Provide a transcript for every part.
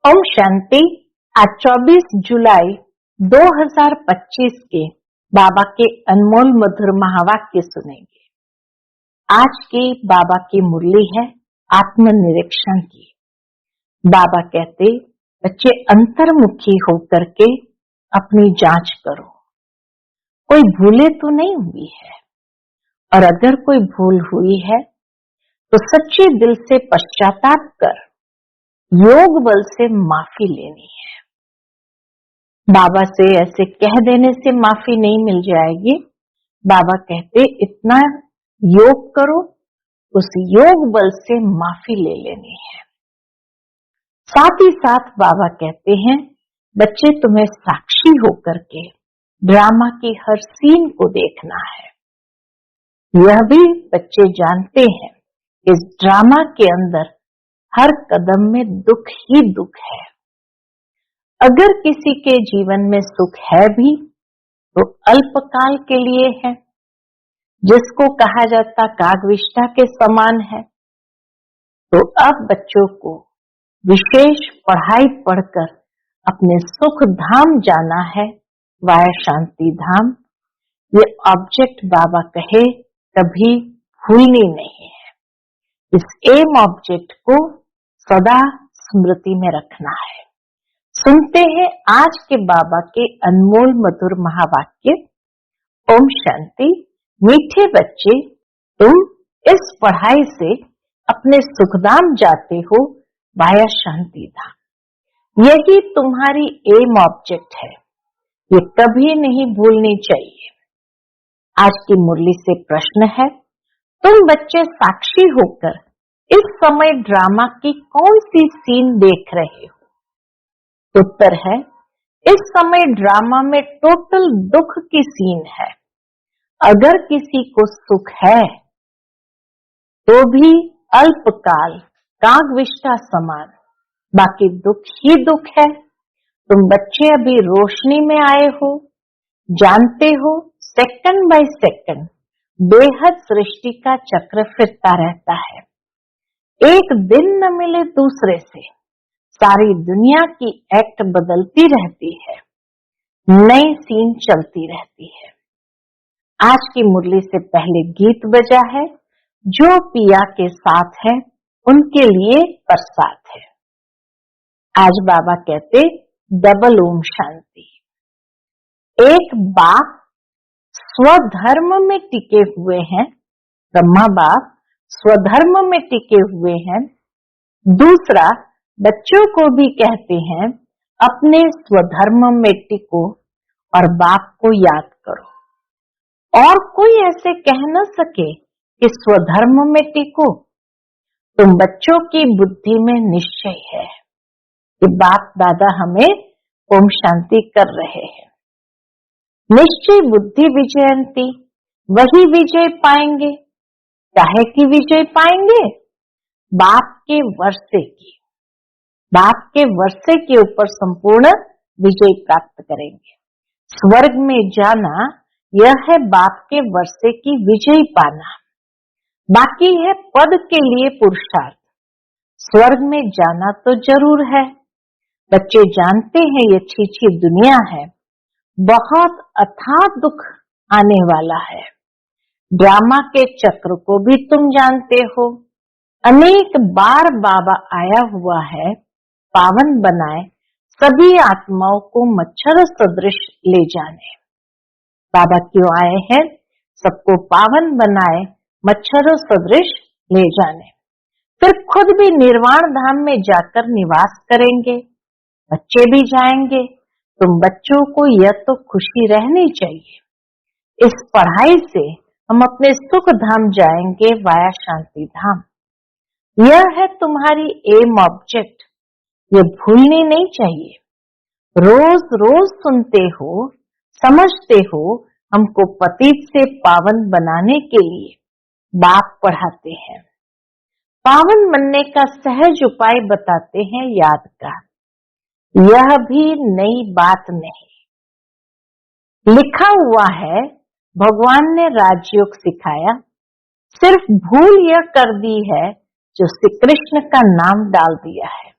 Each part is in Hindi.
ओम शांति। आज 24 जुलाई 2025 के बाबा के अनमोल मधुर महावाक्य सुनेंगे। आज की बाबा की मुरली है आत्मनिरीक्षण की। बाबा कहते, बच्चे अंतर्मुखी होकर के अपनी जांच करो, कोई भूले तो नहीं हुई है, और अगर कोई भूल हुई है तो सच्चे दिल से पश्चाताप कर योग बल से माफी लेनी है। बाबा से ऐसे कह देने से माफी नहीं मिल जाएगी। बाबा कहते इतना योग करो, उस योग बल से माफी ले लेनी है। साथ ही साथ बाबा कहते हैं, बच्चे तुम्हें साक्षी होकर के ड्रामा की हर सीन को देखना है। यह भी बच्चे जानते हैं, इस ड्रामा के अंदर हर कदम में दुख ही दुख है। अगर किसी के जीवन में सुख है भी तो अल्पकाल के लिए है, जिसको कहा जाता कागविष्ठा के समान है। तो अब बच्चों को विशेष पढ़ाई पढ़कर अपने सुख धाम जाना है, वाया शांति धाम। ये ऑब्जेक्ट बाबा कहे कभी भूलनी नहीं है। इस एम ऑब्जेक्ट को सदा स्मृति में रखना है। सुनते हैं आज के बाबा के अनमोल मधुर महावाक्य। ओम शांति। मीठे बच्चे, तुम इस पढ़ाई से अपने सुखधाम जाते हो, वाया शांति धाम। यही तुम्हारी एम ऑब्जेक्ट है, ये कभी नहीं भूलनी चाहिए। आज की मुरली से प्रश्न है, तुम बच्चे साक्षी होकर इस समय ड्रामा की कौन सी सीन देख रहे हो? उत्तर है, इस समय ड्रामा में टोटल दुख की सीन है। अगर किसी को सुख है तो भी अल्पकाल कागविष्ठा समान, बाकी दुख ही दुख है। तुम बच्चे अभी रोशनी में आए हो, जानते हो सेकंड बाय सेकंड बेहद सृष्टि का चक्र फिरता रहता है। एक दिन न मिले दूसरे से सारी दुनिया की एक्ट बदलती रहती है, नई सीन चलती रहती है। आज की मुरली से पहले गीत बजा है, जो पिया के साथ है उनके लिए प्रसाद है। आज बाबा कहते डबल ओम शांति। एक बाप स्वधर्म में टिके हुए हैं, ब्रह्मा बाप स्वधर्म में टिके हुए हैं। दूसरा, बच्चों को भी कहते हैं अपने स्वधर्म में टिको और बाप को याद करो। और कोई ऐसे कह न सके कि स्वधर्म में टिको। तुम बच्चों की बुद्धि में निश्चय है कि बाप दादा हमें ओम शांति कर रहे हैं। निश्चय बुद्धि विजयंती, वही विजय पाएंगे। काहे की विजय पाएंगे? बाप के वर्षे की। बाप के वर्षे के ऊपर संपूर्ण विजय प्राप्त करेंगे। स्वर्ग में जाना यह है बाप के वर्षे की विजय पाना। बाकी है पद के लिए पुरुषार्थ। स्वर्ग में जाना तो जरूर है। बच्चे जानते हैं ये अच्छी दुनिया है, बहुत अथाह दुख आने वाला है। ड्रामा के चक्र को भी तुम जानते हो। अनेक बार बाबा आया हुआ है पावन बनाए सभी आत्माओं को मच्छर सदृश ले जाने। बाबा क्यों आए हैं? सबको पावन बनाए मच्छर सदृश ले जाने। फिर खुद भी निर्वाण धाम में जाकर निवास करेंगे, बच्चे भी जाएंगे। तुम बच्चों को यह तो खुशी रहनी चाहिए। इस पढ़ाई से हम अपने सुख धाम जाएंगे, वाया शांति धाम। यह है तुम्हारी एम ऑब्जेक्ट, ये भूलनी नहीं चाहिए। रोज रोज सुनते हो, समझते हो, हमको पतित से पावन बनाने के लिए बाप पढ़ाते हैं। पावन बनने का सहज उपाय बताते हैं याद का। यह भी नई बात नहीं, लिखा हुआ है। भगवान ने राजयोग सिखाया, सिर्फ भूल यह कर दी है जो श्री कृष्ण का नाम डाल दिया है।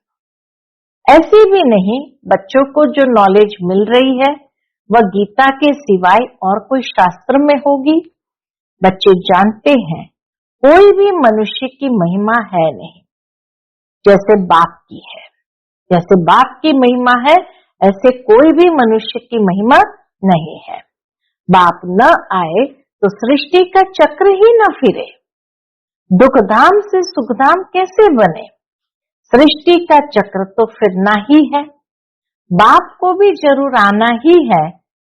ऐसे भी नहीं, बच्चों को जो नॉलेज मिल रही है वह गीता के सिवाय और कोई शास्त्र में होगी। बच्चे जानते हैं कोई भी मनुष्य की महिमा है नहीं जैसे बाप की है। जैसे बाप की महिमा है ऐसे कोई भी मनुष्य की महिमा नहीं है। बाप न आए तो सृष्टि का चक्र ही न फिरे। दुखधाम से सुखधाम कैसे बने? सृष्टि का चक्र तो फिरना ही है। बाप को भी जरूर आना ही है।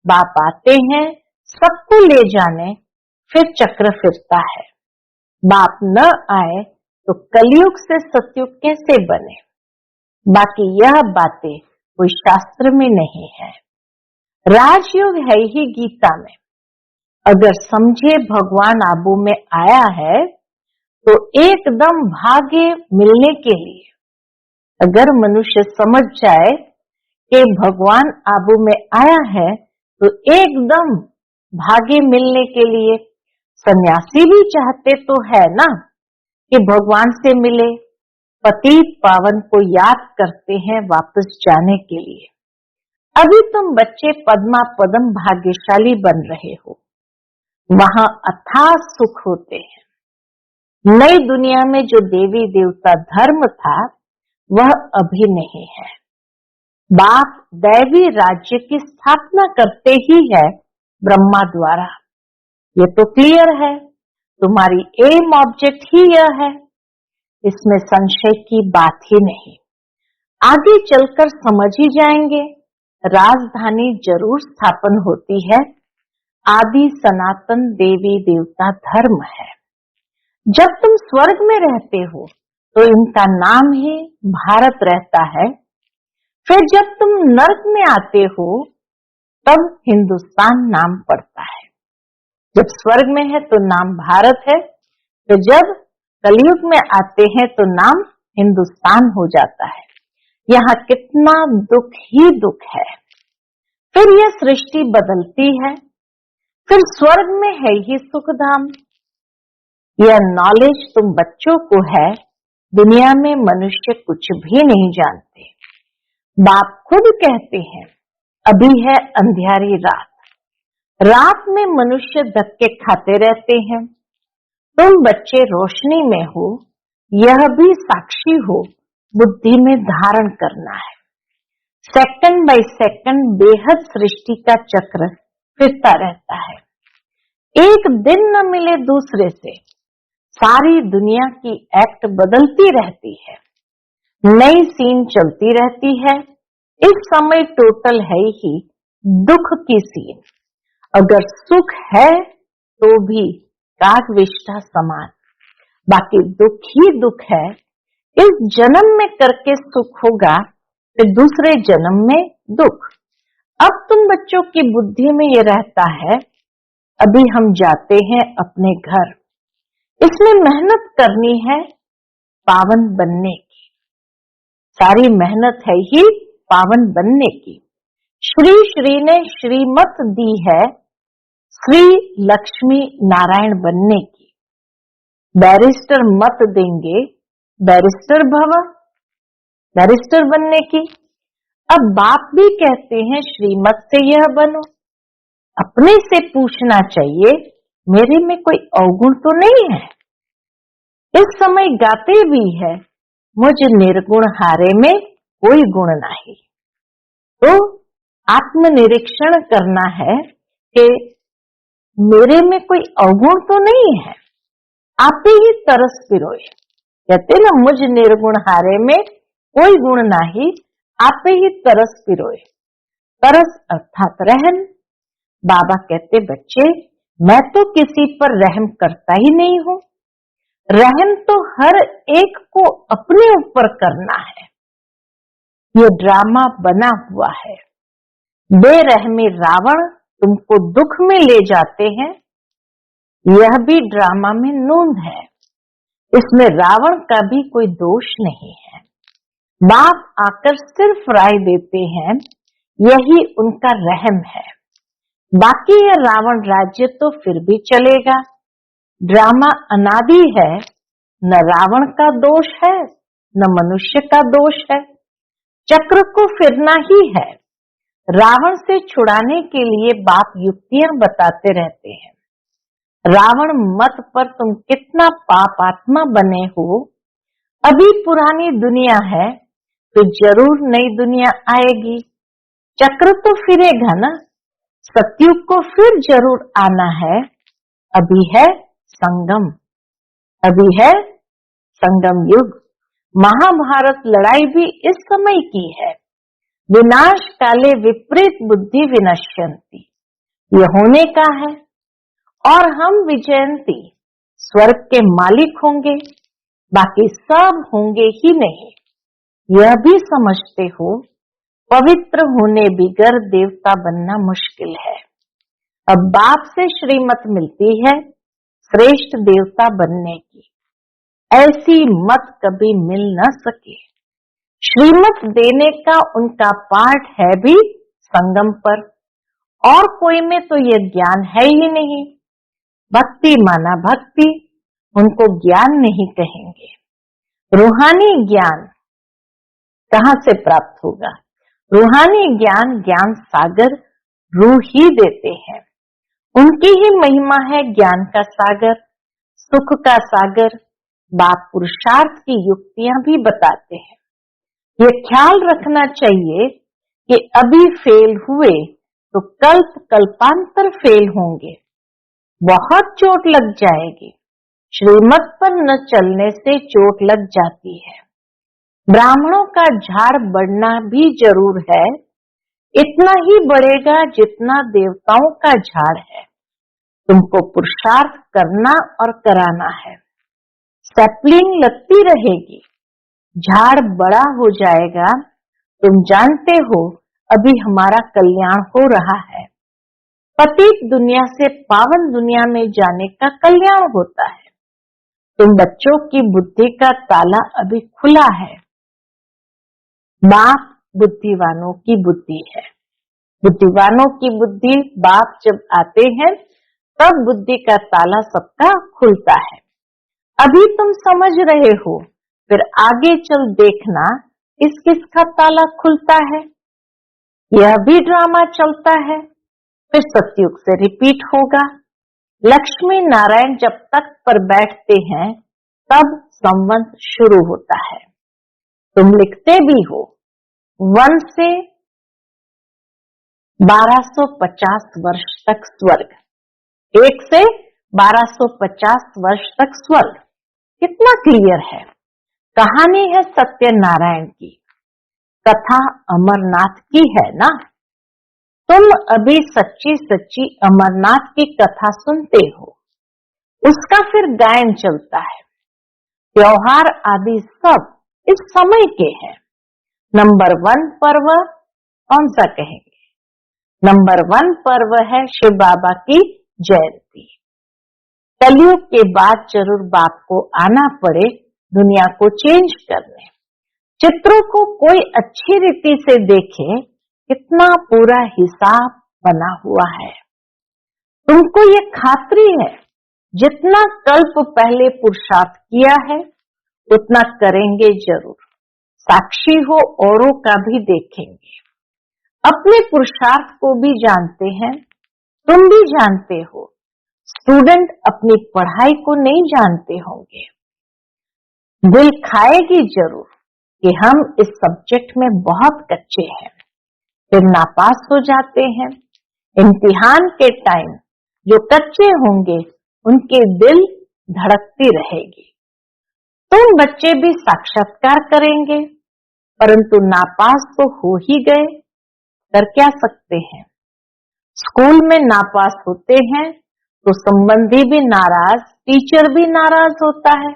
बाप आते हैं सबको ले जाने, फिर चक्र फिरता है। बाप न आए तो कलयुग से सतयुग कैसे बने? बाकी यह बातें कोई शास्त्र में नहीं है। राजयोग है ही गीता में। अगर समझे भगवान आबू में आया है तो एकदम भागे मिलने के लिए। अगर मनुष्य समझ जाए कि भगवान आबू में आया है तो एकदम भागे मिलने के लिए। सन्यासी भी चाहते तो है ना कि भगवान से मिले। पतित पावन को याद करते हैं वापस जाने के लिए। अभी तुम बच्चे पद्मा पदम भाग्यशाली बन रहे हो, वहां अथाह सुख होते हैं। नई दुनिया में जो देवी देवता धर्म था वह अभी नहीं है। बाप दैवी राज्य की स्थापना करते ही है ब्रह्मा द्वारा। ये तो क्लियर है। तुम्हारी एम ऑब्जेक्ट ही यह है, इसमें संशय की बात ही नहीं। आगे चलकर समझ ही जाएंगे। राजधानी जरूर स्थापन होती है। आदि सनातन देवी देवता धर्म है। जब तुम स्वर्ग में रहते हो तो इनका नाम ही भारत रहता है। फिर जब तुम नर्क में आते हो तब हिंदुस्तान नाम पड़ता है। जब स्वर्ग में है तो नाम भारत है, तो जब कलयुग में आते हैं तो नाम हिंदुस्तान हो जाता है। यहाँ कितना दुख ही दुख है। फिर यह सृष्टि बदलती है। फिर स्वर्ग में है ही सुखधाम। यह नॉलेज तुम बच्चों को है। दुनिया में मनुष्य कुछ भी नहीं जानते। बाप खुद कहते हैं अभी है अंधियारी रात। रात में मनुष्य धक्के खाते रहते हैं। तुम बच्चे रोशनी में हो, यह भी साक्षी हो। बुद्धि में धारण करना है। सेकंड बाय सेकंड बेहद सृष्टि का चक्र फिरता रहता है। एक दिन न मिले दूसरे से। सारी दुनिया की एक्ट बदलती रहती है। नई सीन चलती रहती है। इस समय टोटल है ही दुख की सीन। अगर सुख है तो भी कागविष्ठा समान, बाकी दुख ही दुख है। इस जन्म में करके सुख होगा, फिर दूसरे जन्म में दुख। अब तुम बच्चों की बुद्धि में ये रहता है अभी हम जाते हैं अपने घर। इसमें मेहनत करनी है पावन बनने की। सारी मेहनत है ही पावन बनने की। श्री श्री ने श्रीमत दी है श्री लक्ष्मी नारायण बनने की। बैरिस्टर मत देंगे बैरिस्टर भव, बैरिस्टर बनने की। अब बाप भी कहते हैं श्रीमत से यह बनो। अपने से पूछना चाहिए मेरे में कोई अवगुण तो नहीं है। इस समय गाते भी है मुझ निर्गुण हारे में कोई गुण नहीं। तो आत्मनिरीक्षण करना है कि मेरे में कोई अवगुण तो नहीं है। आप ही तरस पिरोए। कहते ना मुझ निर्गुण हारे में कोई गुण नहीं, आप ही तरस पिरोए। तरस अर्थात रहम। बाबा कहते बच्चे मैं तो किसी पर रहम करता ही नहीं हूं। रहम तो हर एक को अपने ऊपर करना है। ये ड्रामा बना हुआ है। बेरहमी रावण तुमको दुख में ले जाते हैं। यह भी ड्रामा में नूंद है। इसमें रावण का भी कोई दोष नहीं है। बाप आकर सिर्फ राय देते हैं, यही उनका रहम है। बाकी यह रावण राज्य तो फिर भी चलेगा। ड्रामा अनादि है। न रावण का दोष है न मनुष्य का दोष है। चक्र को फिरना ही है। रावण से छुड़ाने के लिए बाप युक्तियां बताते रहते हैं। रावण मत पर तुम कितना पापात्मा बने हो, अभी पुरानी दुनिया है तो जरूर नई दुनिया आएगी। चक्र तो फिरेगा ना, सतयुग को फिर जरूर आना है। अभी है संगम, अभी है संगम युग। महाभारत लड़ाई भी इस समय की है। विनाश काले विपरीत बुद्धि विनश्यंती, ये होने का है। और हम विजयंती, स्वर्ग के मालिक होंगे, बाकी सब होंगे ही नहीं। यह भी समझते हो, पवित्र होने बिगर देवता बनना मुश्किल है। अब बाप से श्रीमत मिलती है श्रेष्ठ देवता बनने की। ऐसी मत कभी मिल न सके। श्रीमत देने का उनका पाठ है भी संगम पर, और कोई में तो यह ज्ञान है ही नहीं। भक्ति माना भक्ति, उनको ज्ञान नहीं कहेंगे। रूहानी ज्ञान कहां से प्राप्त होगा? रूहानी ज्ञान ज्ञान सागर रूह ही देते हैं। उनकी ही महिमा है ज्ञान का सागर, सुख का सागर। बाप पुरुषार्थ की युक्तियां भी बताते हैं। ये ख्याल रखना चाहिए कि अभी फेल हुए तो कल्पांतर फेल होंगे, बहुत चोट लग जाएगी। श्रीमत पर न चलने से चोट लग जाती है। ब्राह्मणों का झाड़ बढ़ना भी जरूर है, इतना ही बढ़ेगा जितना देवताओं का झाड़ है। तुमको पुरुषार्थ करना और कराना है। सैपलिंग लगती रहेगी, झाड़ बड़ा हो जाएगा। तुम जानते हो अभी हमारा कल्याण हो रहा है। पतित दुनिया से पावन दुनिया में जाने का कल्याण होता है। तुम बच्चों की बुद्धि का ताला अभी खुला है। बाप बुद्धिवानों की बुद्धि है। बुद्धिवानों की बुद्धि, बाप जब आते हैं तब बुद्धि का ताला सबका खुलता है। अभी तुम समझ रहे हो, फिर आगे चल देखना इस किसका ताला खुलता है। यह भी ड्रामा चलता है, फिर सतयुग से रिपीट होगा। लक्ष्मी नारायण जब तख्त पर बैठते हैं तब संवंत शुरू होता है। तुम लिखते भी हो 1 से 1250 वर्ष तक स्वर्ग, 1 से 1250 वर्ष तक स्वर्ग। कितना क्लियर है। कहानी है सत्यनारायण की, कथा अमरनाथ की है ना। तुम अभी सच्ची सच्ची अमरनाथ की कथा सुनते हो, उसका फिर गायन चलता है। त्योहार आदि सब इस समय के हैं। नंबर 1 पर्व कौन सा कहेंगे? नंबर 1 पर्व है शिव बाबा की जयंती। कलयुग के बाद जरूर बाप को आना पड़े दुनिया को चेंज करने। चित्रों को कोई अच्छी रीति से देखे, कितना पूरा हिसाब बना हुआ है। तुमको ये खातरी है, जितना कल्प पहले पुरुषार्थ किया है उतना करेंगे जरूर। साक्षी हो, औरों का भी देखेंगे। अपने पुरुषार्थ को भी जानते हैं, तुम भी जानते हो। स्टूडेंट अपनी पढ़ाई को नहीं जानते होंगे। दिल खाएगी जरूर कि हम इस सब्जेक्ट में बहुत कच्चे हैं, फिर नापास हो जाते हैं। इम्तिहान के टाइम जो कच्चे होंगे उनके दिल धड़कती रहेगी। तुम बच्चे भी साक्षात्कार करेंगे, परंतु नापास तो हो ही गए, कर क्या सकते हैं। स्कूल में नापास होते हैं तो संबंधी भी नाराज, टीचर भी नाराज होता है।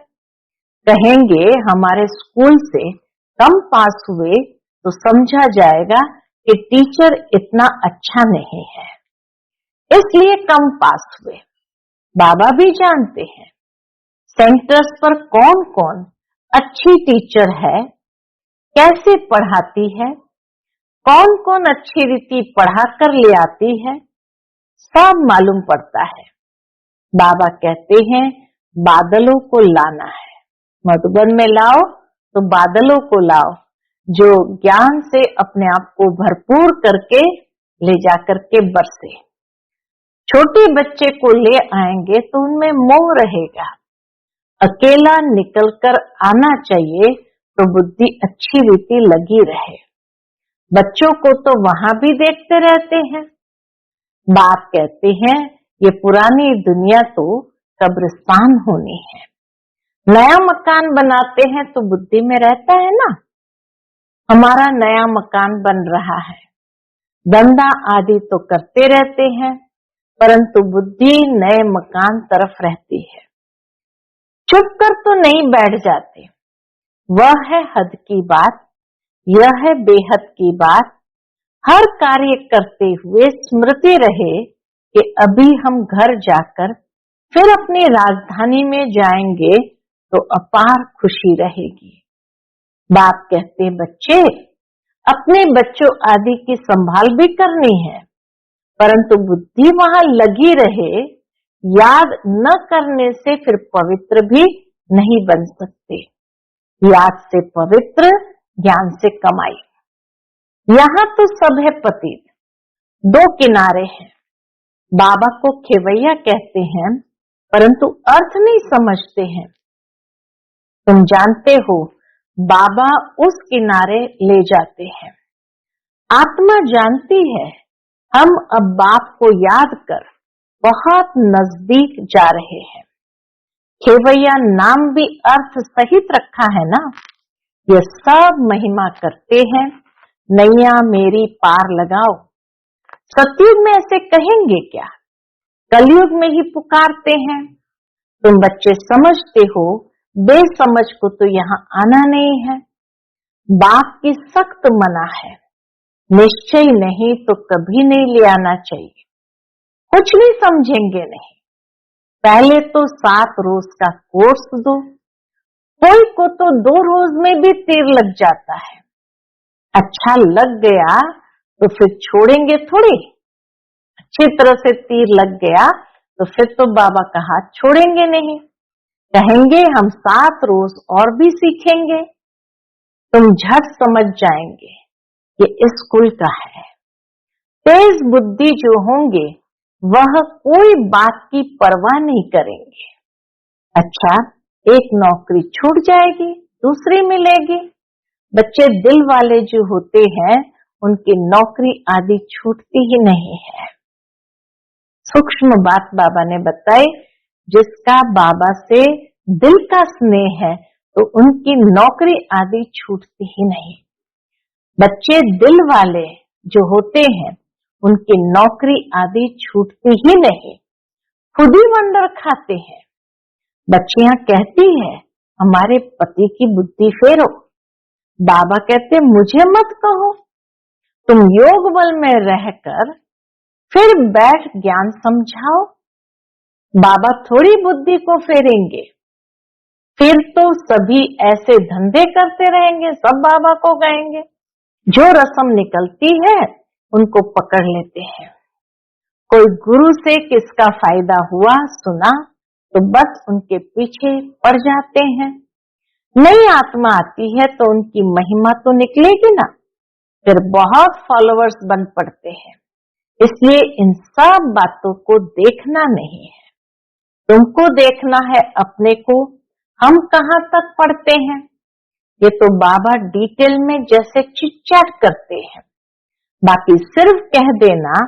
कहेंगे हमारे स्कूल से कम पास हुए तो समझा जाएगा कि टीचर इतना अच्छा नहीं है, इसलिए कम पास हुए। बाबा भी जानते हैं सेंटर्स पर कौन कौन अच्छी टीचर है, कैसे पढ़ाती है, कौन कौन अच्छी रीति पढ़ा कर ले आती है, सब मालूम पड़ता है। बाबा कहते हैं बादलों को लाना है। मधुबन में लाओ तो बादलों को लाओ, जो ज्ञान से अपने आप को भरपूर करके ले जाकर के बरसे। छोटे बच्चे को ले आएंगे तो उनमें मोह रहेगा, अकेला निकलकर आना चाहिए तो बुद्धि अच्छी रीति लगी रहे। बच्चों को तो वहां भी देखते रहते हैं। बाप कहते हैं ये पुरानी दुनिया तो कब्रिस्तान होनी है। नया मकान बनाते हैं तो बुद्धि में रहता है ना, हमारा नया मकान बन रहा है। धंधा आदि तो करते रहते हैं, परंतु बुद्धि नए मकान तरफ रहती है। चुप कर तो नहीं बैठ जाते। वह है हद की बात, यह है बेहद की बात। हर कार्य करते हुए स्मृति रहे कि अभी हम घर जाकर फिर अपनी राजधानी में जाएंगे तो अपार खुशी रहेगी। बाप कहते बच्चे, अपने बच्चों आदि की संभाल भी करनी है, परंतु बुद्धि वहां लगी रहे। याद न करने से फिर पवित्र भी नहीं बन सकते। याद से पवित्र, ज्ञान से कमाई। यहाँ तो सब है पतित, दो किनारे हैं। बाबा को खेवैया कहते हैं, परंतु अर्थ नहीं समझते हैं। तुम जानते हो बाबा उस किनारे ले जाते हैं। आत्मा जानती है हम अब बाप को याद कर बहुत नजदीक जा रहे हैं। खेवैया नाम भी अर्थ सहित रखा है ना। ये सब महिमा करते हैं, नैया मेरी पार लगाओ। सतयुग में ऐसे कहेंगे क्या, कलयुग में ही पुकारते हैं। तुम बच्चे समझते हो, बेसमझ को तो यहाँ आना नहीं है। बाप की सख्त मना है, निश्चय नहीं तो कभी नहीं ले आना चाहिए। कुछ नहीं समझेंगे नहीं। पहले तो 7 रोज का कोर्स दो। कोई को तो 2 रोज में भी तीर लग जाता है। अच्छा लग गया तो फिर छोड़ेंगे थोड़ी। अच्छी तरह से तीर लग गया तो फिर तो बाबा का हाथ छोड़ेंगे नहीं। कहेंगे हम 7 रोज और भी सीखेंगे। तुम झट समझ जाएंगे ये इस कुल का है। तेज बुद्धि जो होंगे वह कोई बात की परवाह नहीं करेंगे। अच्छा, एक नौकरी छूट जाएगी, दूसरी मिलेगी। बच्चे दिल वाले जो होते हैं उनकी नौकरी आदि छूटती ही नहीं है। सूक्ष्म बात बाबा ने बताई, जिसका बाबा से दिल का स्नेह है तो उनकी नौकरी आदि छूटती ही नहीं। बच्चे दिल वाले जो होते हैं उनकी नौकरी आदि छूटती ही नहीं, खुद ही वंडर खाते हैं। बच्चियां कहती है हमारे पति की बुद्धि फेरो। बाबा कहते मुझे मत कहो, तुम योग बल में रहकर फिर बैठ ज्ञान समझाओ। बाबा थोड़ी बुद्धि को फेरेंगे, फिर तो सभी ऐसे धंधे करते रहेंगे, सब बाबा को गाएंगे। जो रस्म निकलती है उनको पकड़ लेते हैं। कोई गुरु से किसका फायदा हुआ सुना तो बस उनके पीछे पड़ जाते हैं। नई आत्मा आती है तो उनकी महिमा तो निकलेगी ना, फिर बहुत फॉलोअर्स बन पड़ते हैं। इसलिए इन सब बातों को देखना नहीं है, तुमको देखना है अपने को। हम कहाँ तक पढ़ते हैं, ये तो बाबा डिटेल में जैसे चिट-चैट करते हैं। बाकी सिर्फ कह देना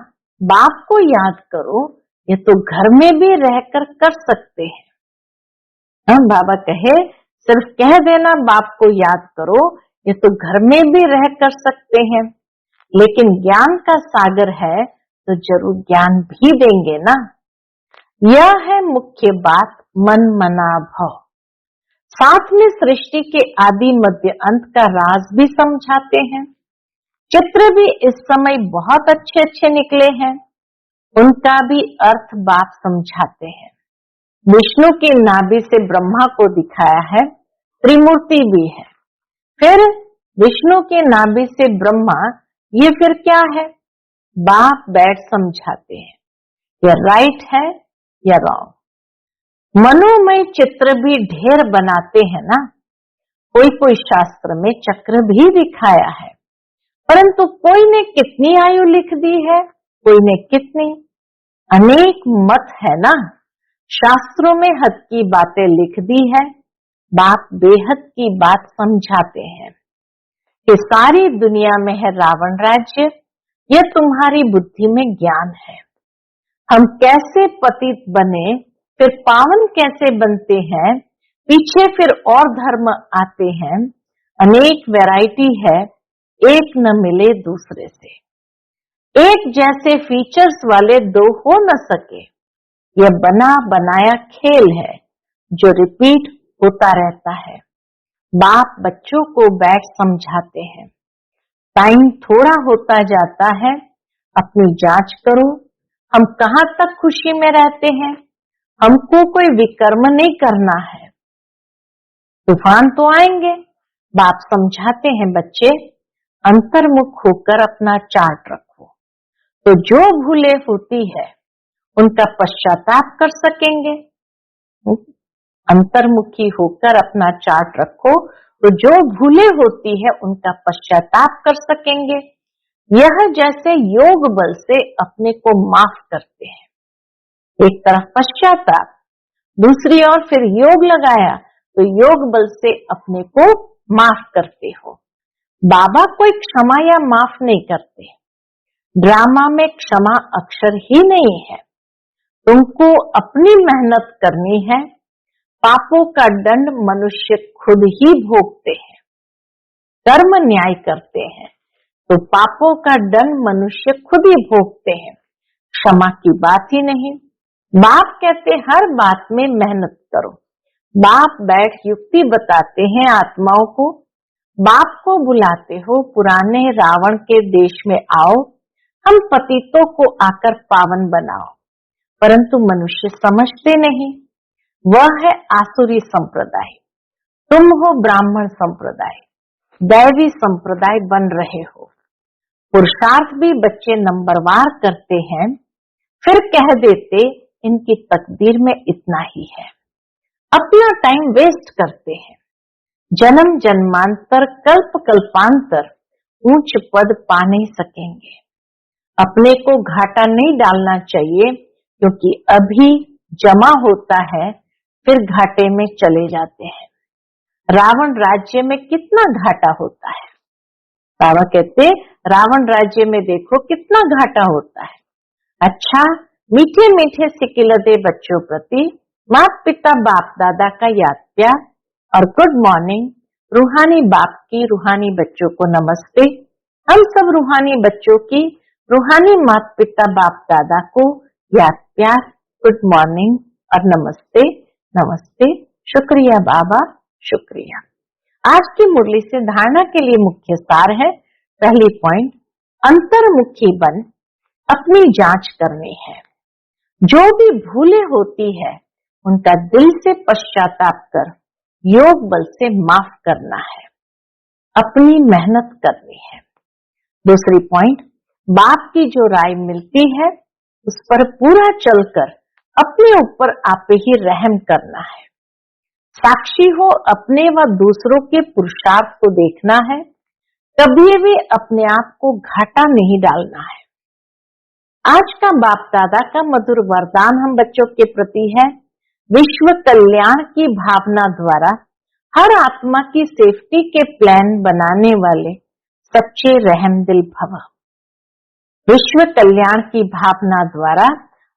बाप को याद करो, ये तो घर में भी रहकर कर सकते हैं। हम बाबा कहे सिर्फ कह देना बाप को याद करो, ये तो घर में भी रह कर सकते हैं, लेकिन ज्ञान का सागर है तो जरूर ज्ञान भी देंगे ना। यह है मुख्य बात, मन मना भव। साथ में सृष्टि के आदि मध्य अंत का राज भी समझाते हैं। चित्र भी इस समय बहुत अच्छे अच्छे निकले हैं, उनका भी अर्थ बाप समझाते हैं। विष्णु की नाभि से ब्रह्मा को दिखाया है, त्रिमूर्ति भी है। फिर विष्णु के नाभि से ब्रह्मा, ये फिर क्या है, बाप बैठ समझाते हैं। यह राइट है या रॉन्ग। मनोमय चित्र भी ढेर बनाते हैं ना, कोई कोई शास्त्र में चक्र भी दिखाया है, परंतु कोई ने कितनी आयु लिख दी है, कोई ने कितनी, अनेक मत है ना। शास्त्रों में हद की बातें लिख दी है, बाप बेहद की बात समझाते हैं कि सारी दुनिया में है रावण राज्य, यह तुम्हारी बुद्धि में ज्ञान है। हम कैसे पतित बने, फिर पावन कैसे बनते हैं, पीछे फिर और धर्म आते हैं, अनेक वैरायटी है, एक न मिले दूसरे से। एक जैसे फीचर्स वाले दो हो न सके, यह बना बनाया खेल है जो रिपीट होता रहता है। बाप बच्चों को बैठ समझाते हैं, टाइम थोड़ा होता जाता है, अपनी जांच करो, हम कहाँ तक खुशी में रहते हैं। हमको कोई विकर्म नहीं करना है। तूफान तो आएंगे, बाप समझाते हैं बच्चे अंतर्मुख होकर अपना चार्ट रखो, तो जो भूले होती है उनका पश्चाताप कर सकेंगे। अंतर्मुखी होकर अपना चार्ट रखो तो जो भूले होती है उनका पश्चाताप कर सकेंगे। यह जैसे योग बल से अपने को माफ करते हैं, एक तरफ पश्चाताप, दूसरी ओर फिर योग लगाया तो योग बल से अपने को माफ करते हो। बाबा कोई क्षमा या माफ नहीं करते, ड्रामा में क्षमा अक्षर ही नहीं है। तुमको अपनी मेहनत करनी है, पापों का दंड मनुष्य खुद ही भोगते हैं। कर्म न्याय करते हैं तो पापों का दंड मनुष्य खुद ही भोगते हैं, क्षमा की बात ही नहीं। बाप कहते हर बात में मेहनत करो। बाप बैठ युक्ति बताते हैं आत्माओं को। बाप को बुलाते हो पुराने रावण के देश में आओ, हम पतितों को आकर पावन बनाओ, परंतु मनुष्य समझते नहीं। वह है आसुरी संप्रदाय, तुम हो ब्राह्मण संप्रदाय, दैवी संप्रदाय बन रहे हो। पुरुषार्थ भी बच्चे नंबरवार करते हैं, फिर कह देते इनकी तकदीर में इतना ही है। अपना टाइम वेस्ट करते हैं। जन्म जन्मांतर कल्प कल्पांतर ऊंच पद पा नहीं सकेंगे। अपने को घाटा नहीं डालना चाहिए, क्योंकि अभी जमा होता है फिर घाटे में चले जाते हैं। रावण राज्य में कितना घाटा होता है। बाबा कहते रावण राज्य में देखो कितना घाटा होता है। अच्छा, मीठे मीठे सिकिलते बच्चों प्रति माता पिता बाप दादा का याद प्यार और गुड मॉर्निंग। रूहानी बाप की रूहानी बच्चों को नमस्ते। हम सब रूहानी बच्चों की रूहानी माता पिता बाप दादा को याद प्यार, गुड मॉर्निंग और नमस्ते नमस्ते। शुक्रिया बाबा, शुक्रिया। आज की मुरली से धारणा के लिए मुख्य सार है। पहली पॉइंट, अंतर्मुखी बन अपनी जांच करनी है। जो भी भूले होती है उनका दिल से पश्चाताप कर योग बल से माफ करना है, अपनी मेहनत करनी है। दूसरी पॉइंट, बाप की जो राय मिलती है उस पर पूरा चलकर अपने ऊपर आप ही रहम करना है। साक्षी हो अपने व दूसरों के पुरुषार्थ को देखना है, कभी भी अपने आप को घाटा नहीं डालना है। आज का बाप दादा का मधुर वरदान हम बच्चों के प्रति है, विश्व कल्याण की भावना द्वारा हर आत्मा की सेफ्टी के प्लान बनाने वाले सच्चे रहम दिल भव। विश्व कल्याण की भावना द्वारा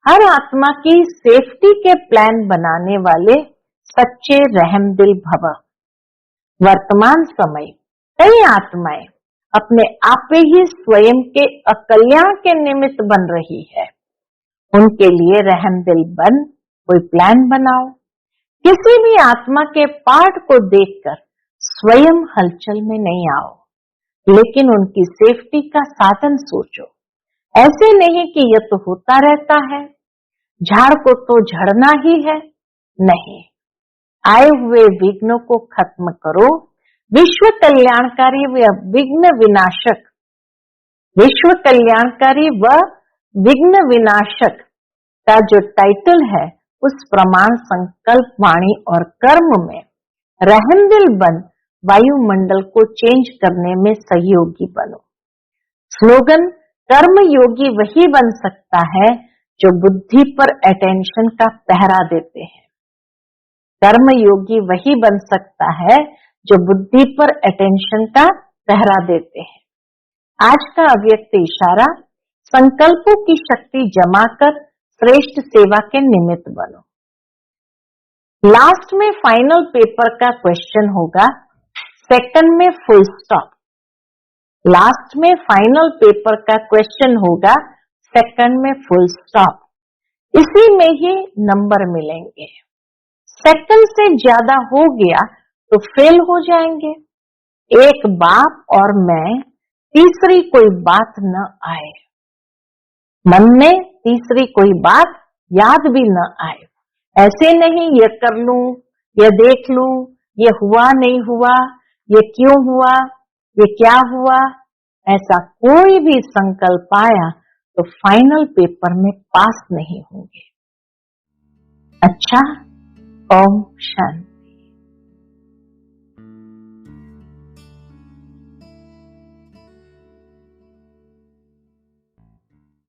हर आत्मा की सेफ्टी के प्लान बनाने वाले सच्चे रहम दिल भव। वर्तमान समय कई आत्माएं अपने आप ही स्वयं के अकल्याण के निमित्त बन रही है। उनके लिए रहम दिल बन कोई प्लान बनाओ। किसी भी आत्मा के पार्ट को देखकर स्वयं हलचल में नहीं आओ, लेकिन उनकी सेफ्टी का साधन सोचो। ऐसे नहीं कि यह तो होता रहता है, झाड़ को तो झड़ना ही है, नहीं। आए हुए विघ्नों को खत्म करो। विश्व कल्याणकारी व विघ्न विनाशक, विश्व कल्याणकारी व विघ्न विनाशक का जो टाइटल है, उस प्रमाण संकल्प वाणी और कर्म में रहम दिल बन वायुमंडल को चेंज करने में सहयोगी बनो। स्लोगन, कर्म योगी वही बन सकता है जो बुद्धि पर अटेंशन का पहरा देते हैं। कर्म योगी वही बन सकता है जो बुद्धि पर अटेंशन का पहरा देते हैं। आज का अव्यक्त इशारा, संकल्पों की शक्ति जमा कर श्रेष्ठ सेवा के निमित्त बनो। लास्ट में फाइनल पेपर का क्वेश्चन होगा, सेकंड में फुल स्टॉप। लास्ट में फाइनल पेपर का क्वेश्चन होगा, सेकंड में फुल स्टॉप। इसी में ही नंबर मिलेंगे। सेकंड से ज्यादा हो गया तो फेल हो जाएंगे। एक बाप और मैं, तीसरी कोई बात न आए। मन में तीसरी कोई बात याद भी न आए। ऐसे नहीं ये कर लूं, ये देख लूं, ये हुआ नहीं हुआ, ये क्यों हुआ, ये क्या हुआ, ऐसा कोई भी संकल्प आया तो फाइनल पेपर में पास नहीं होंगे। अच्छा, ओम शांति।